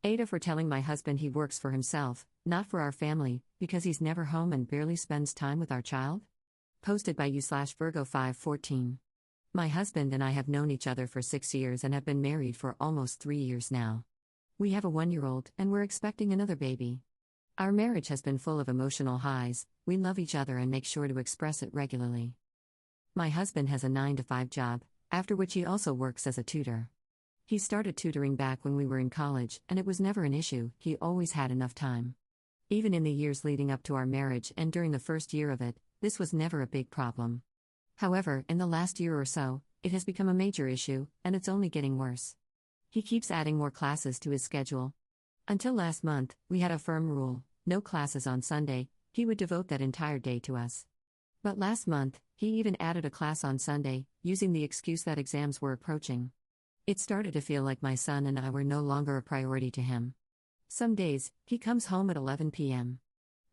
AITAH for telling my husband he works for himself, not for our family, because he's never home and barely spends time with our child? Posted by you/Virgo514. My husband and I have known each other for 6 years and have been married for almost 3 years now. We have a 1-year-old and we're expecting another baby. Our marriage has been full of emotional highs. We love each other and make sure to express it regularly. My husband has a 9-to-5 job, after which he also works as a tutor. He started tutoring back when we were in college, and it was never an issue. He always had enough time. Even in the years leading up to our marriage and during the first year of it, this was never a big problem. However, in the last year or so, it has become a major issue, and it's only getting worse. He keeps adding more classes to his schedule. Until last month, we had a firm rule: no classes on Sunday. He would devote that entire day to us. But last month, he even added a class on Sunday, using the excuse that exams were approaching. It started to feel like my son and I were no longer a priority to him. Some days, he comes home at 11 p.m.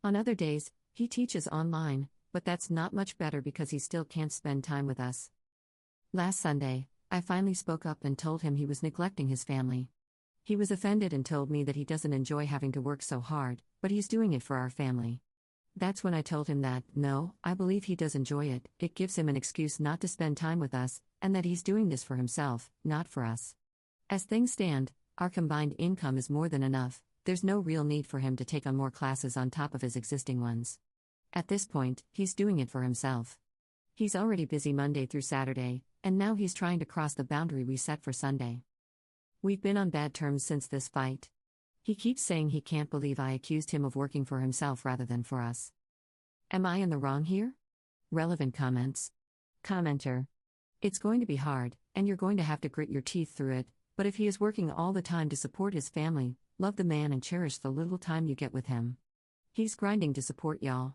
On other days, he teaches online, but that's not much better because he still can't spend time with us. Last Sunday, I finally spoke up and told him he was neglecting his family. He was offended and told me that he doesn't enjoy having to work so hard, but he's doing it for our family. That's when I told him that, no, I believe he does enjoy it. It gives him an excuse not to spend time with us, and that he's doing this for himself, not for us. As things stand, our combined income is more than enough. There's no real need for him to take on more classes on top of his existing ones. At this point, he's doing it for himself. He's already busy Monday through Saturday, and now he's trying to cross the boundary we set for Sunday. We've been on bad terms since this fight. He keeps saying he can't believe I accused him of working for himself rather than for us. Am I in the wrong here? Relevant comments. Commenter. It's going to be hard, and you're going to have to grit your teeth through it, but if he is working all the time to support his family, love the man and cherish the little time you get with him. He's grinding to support y'all.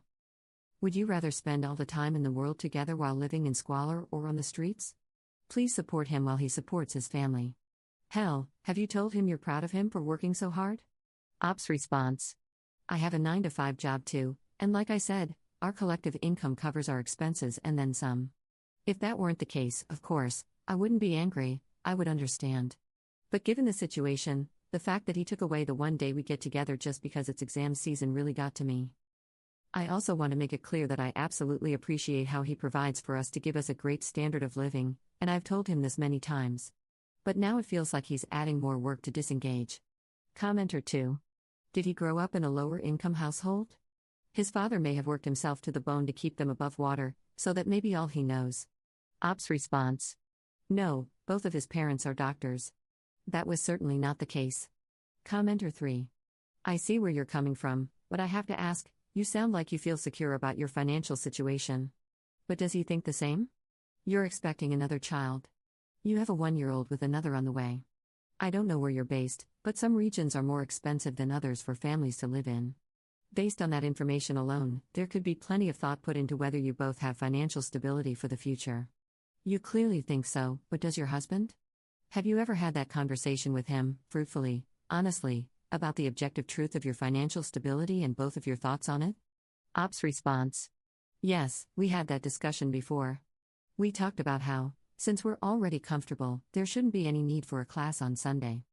Would you rather spend all the time in the world together while living in squalor or on the streets? Please support him while he supports his family. Hell, have you told him you're proud of him for working so hard? Ops response. I have a 9-to-5 job too, and like I said, our collective income covers our expenses and then some. If that weren't the case, of course, I wouldn't be angry, I would understand. But given the situation, the fact that he took away the one day we get together just because it's exam season really got to me. I also want to make it clear that I absolutely appreciate how he provides for us to give us a great standard of living, and I've told him this many times. But now it feels like he's adding more work to disengage. Commenter 2. Did he grow up in a lower-income household? His father may have worked himself to the bone to keep them above water, so that may be all he knows. Ops response. No, both of his parents are doctors. That was certainly not the case. Commenter 3. I see where you're coming from, but I have to ask, you sound like you feel secure about your financial situation. But does he think the same? You're expecting another child. You have a 1-year-old with another on the way. I don't know where you're based, but some regions are more expensive than others for families to live in. Based on that information alone, there could be plenty of thought put into whether you both have financial stability for the future. You clearly think so, but does your husband? Have you ever had that conversation with him, fruitfully, honestly, about the objective truth of your financial stability and both of your thoughts on it? Ops response. Yes, we had that discussion before. We talked about how, since we're already comfortable, there shouldn't be any need for a class on Sunday.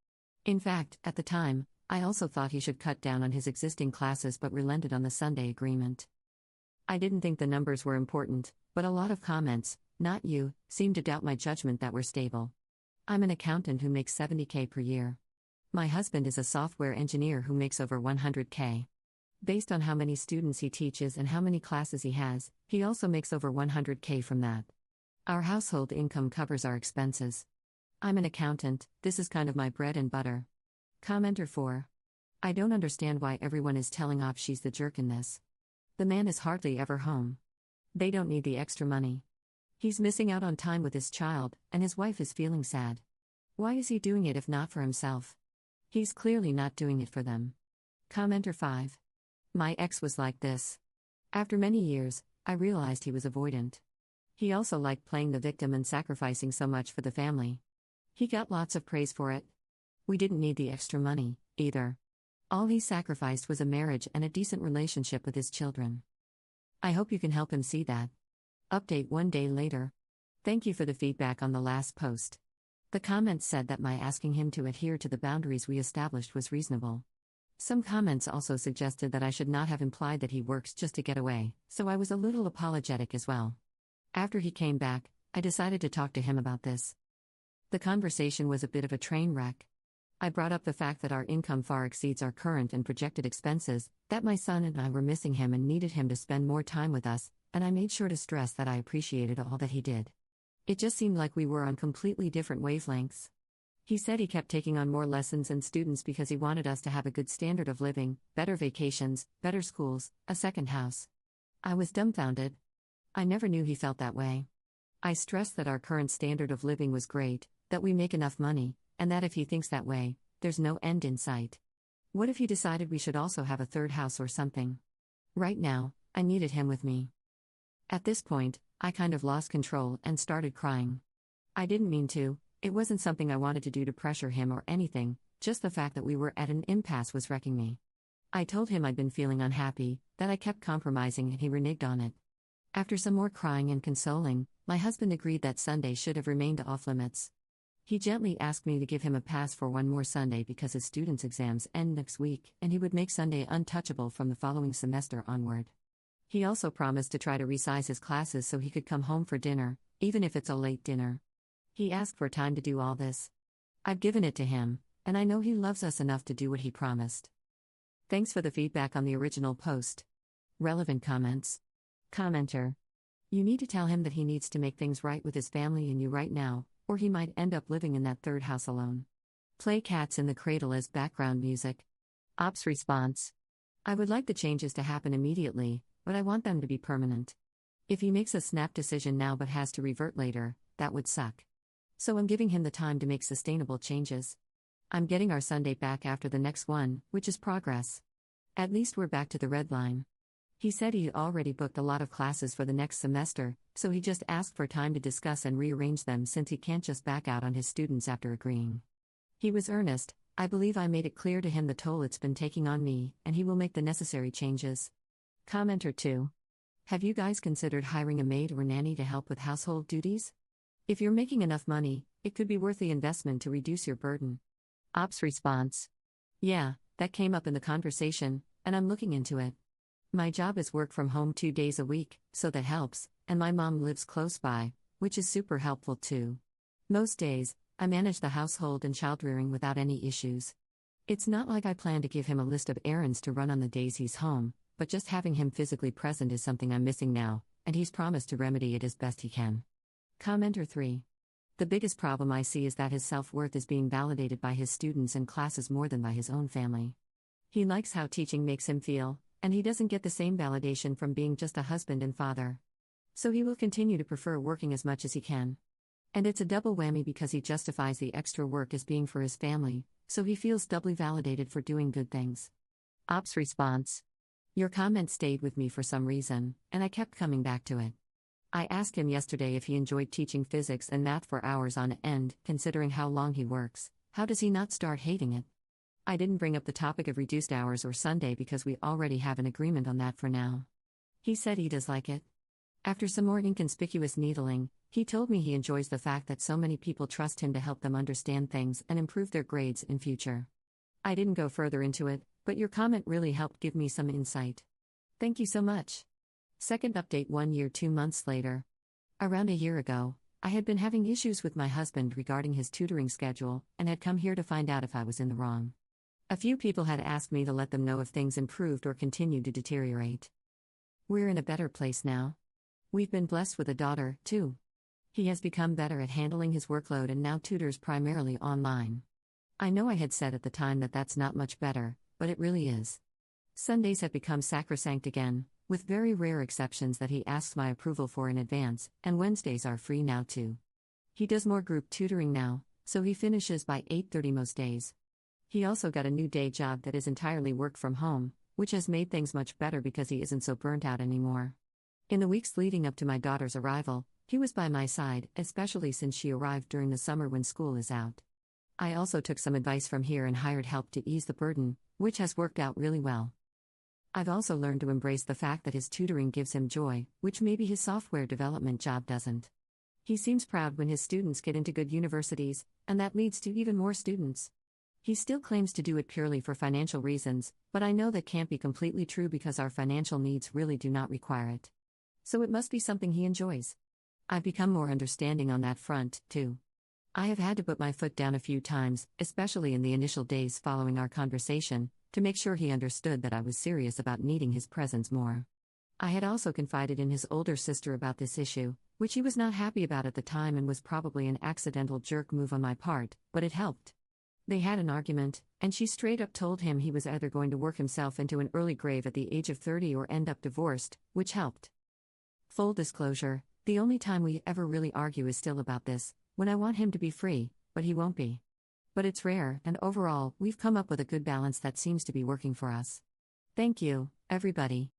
In fact, at the time, I also thought he should cut down on his existing classes but relented on the Sunday agreement. I didn't think the numbers were important, but a lot of comments, not you, seemed to doubt my judgment that we're stable. I'm an accountant who makes $70K per year. My husband is a software engineer who makes over $100K. Based on how many students he teaches and how many classes he has, he also makes over $100K from that. Our household income covers our expenses. I'm an accountant, this is kind of my bread and butter. Commenter 4. I don't understand why everyone is telling Ops she's the jerk in this. The man is hardly ever home. They don't need the extra money. He's missing out on time with his child, and his wife is feeling sad. Why is he doing it if not for himself? He's clearly not doing it for them. Commenter 5. My ex was like this. After many years, I realized he was avoidant. He also liked playing the victim and sacrificing so much for the family. He got lots of praise for it. We didn't need the extra money, either. All he sacrificed was a marriage and a decent relationship with his children. I hope you can help him see that. Update 1 day later. Thank you for the feedback on the last post. The comments said that my asking him to adhere to the boundaries we established was reasonable. Some comments also suggested that I should not have implied that he works just to get away, so I was a little apologetic as well. After he came back, I decided to talk to him about this. The conversation was a bit of a train wreck. I brought up the fact that our income far exceeds our current and projected expenses, that my son and I were missing him and needed him to spend more time with us, and I made sure to stress that I appreciated all that he did. It just seemed like we were on completely different wavelengths. He said he kept taking on more lessons and students because he wanted us to have a good standard of living, better vacations, better schools, a second house. I was dumbfounded. I never knew he felt that way. I stressed that our current standard of living was great, that we make enough money, and that if he thinks that way, there's no end in sight. What if he decided we should also have a third house or something? Right now, I needed him with me. At this point, I kind of lost control and started crying. I didn't mean to, it wasn't something I wanted to do to pressure him or anything, just the fact that we were at an impasse was wrecking me. I told him I'd been feeling unhappy, that I kept compromising, and he reneged on it. After some more crying and consoling, my husband agreed that Sunday should have remained off limits. He gently asked me to give him a pass for one more Sunday because his students' exams end next week, and he would make Sunday untouchable from the following semester onward. He also promised to try to resize his classes so he could come home for dinner, even if it's a late dinner. He asked for time to do all this. I've given it to him, and I know he loves us enough to do what he promised. Thanks for the feedback on the original post. Relevant comments. Commenter. You need to tell him that he needs to make things right with his family and you right now, or he might end up living in that third house alone. Play Cats in the Cradle as background music. Ops response. I would like the changes to happen immediately, but I want them to be permanent. If he makes a snap decision now but has to revert later, that would suck. So I'm giving him the time to make sustainable changes. I'm getting our Sunday back after the next one, which is progress. At least we're back to the red line. He said he'd already booked a lot of classes for the next semester, so he just asked for time to discuss and rearrange them since he can't just back out on his students after agreeing. He was earnest. I believe I made it clear to him the toll it's been taking on me, and he will make the necessary changes. Commenter 2. Have you guys considered hiring a maid or nanny to help with household duties? If you're making enough money, it could be worth the investment to reduce your burden. Ops response. Yeah, that came up in the conversation, and I'm looking into it. My job is work from home 2 days a week, so that helps, and my mom lives close by, which is super helpful too. Most days, I manage the household and child-rearing without any issues. It's not like I plan to give him a list of errands to run on the days he's home, but just having him physically present is something I'm missing now, and he's promised to remedy it as best he can. Commenter 3. The biggest problem I see is that his self-worth is being validated by his students and classes more than by his own family. He likes how teaching makes him feel, and he doesn't get the same validation from being just a husband and father. So he will continue to prefer working as much as he can. And it's a double whammy because he justifies the extra work as being for his family, so he feels doubly validated for doing good things. Ops response. Your comment stayed with me for some reason, and I kept coming back to it. I asked him yesterday if he enjoyed teaching physics and math for hours on end, considering how long he works. How does he not start hating it? I didn't bring up the topic of reduced hours or Sunday because we already have an agreement on that for now. He said he does like it. After some more inconspicuous needling, he told me he enjoys the fact that so many people trust him to help them understand things and improve their grades in future. I didn't go further into it, but your comment really helped give me some insight. Thank you so much. Second update 1 year 2 months later. Around a year ago, I had been having issues with my husband regarding his tutoring schedule and had come here to find out if I was in the wrong. A few people had asked me to let them know if things improved or continued to deteriorate. We're in a better place now. We've been blessed with a daughter, too. He has become better at handling his workload and now tutors primarily online. I know I had said at the time that that's not much better, but it really is. Sundays have become sacrosanct again, with very rare exceptions that he asks my approval for in advance, and Wednesdays are free now too. He does more group tutoring now, so he finishes by 8:30 most days. He also got a new day job that is entirely work from home, which has made things much better because he isn't so burnt out anymore. In the weeks leading up to my daughter's arrival, he was by my side, especially since she arrived during the summer when school is out. I also took some advice from here and hired help to ease the burden, which has worked out really well. I've also learned to embrace the fact that his tutoring gives him joy, which maybe his software development job doesn't. He seems proud when his students get into good universities, and that leads to even more students. He still claims to do it purely for financial reasons, but I know that can't be completely true because our financial needs really do not require it. So it must be something he enjoys. I've become more understanding on that front, too. I have had to put my foot down a few times, especially in the initial days following our conversation, to make sure he understood that I was serious about needing his presence more. I had also confided in his older sister about this issue, which he was not happy about at the time and was probably an accidental jerk move on my part, but it helped. They had an argument, and she straight up told him he was either going to work himself into an early grave at the age of 30 or end up divorced, which helped. Full disclosure, the only time we ever really argue is still about this, when I want him to be free, but he won't be. But it's rare, and overall, we've come up with a good balance that seems to be working for us. Thank you, everybody.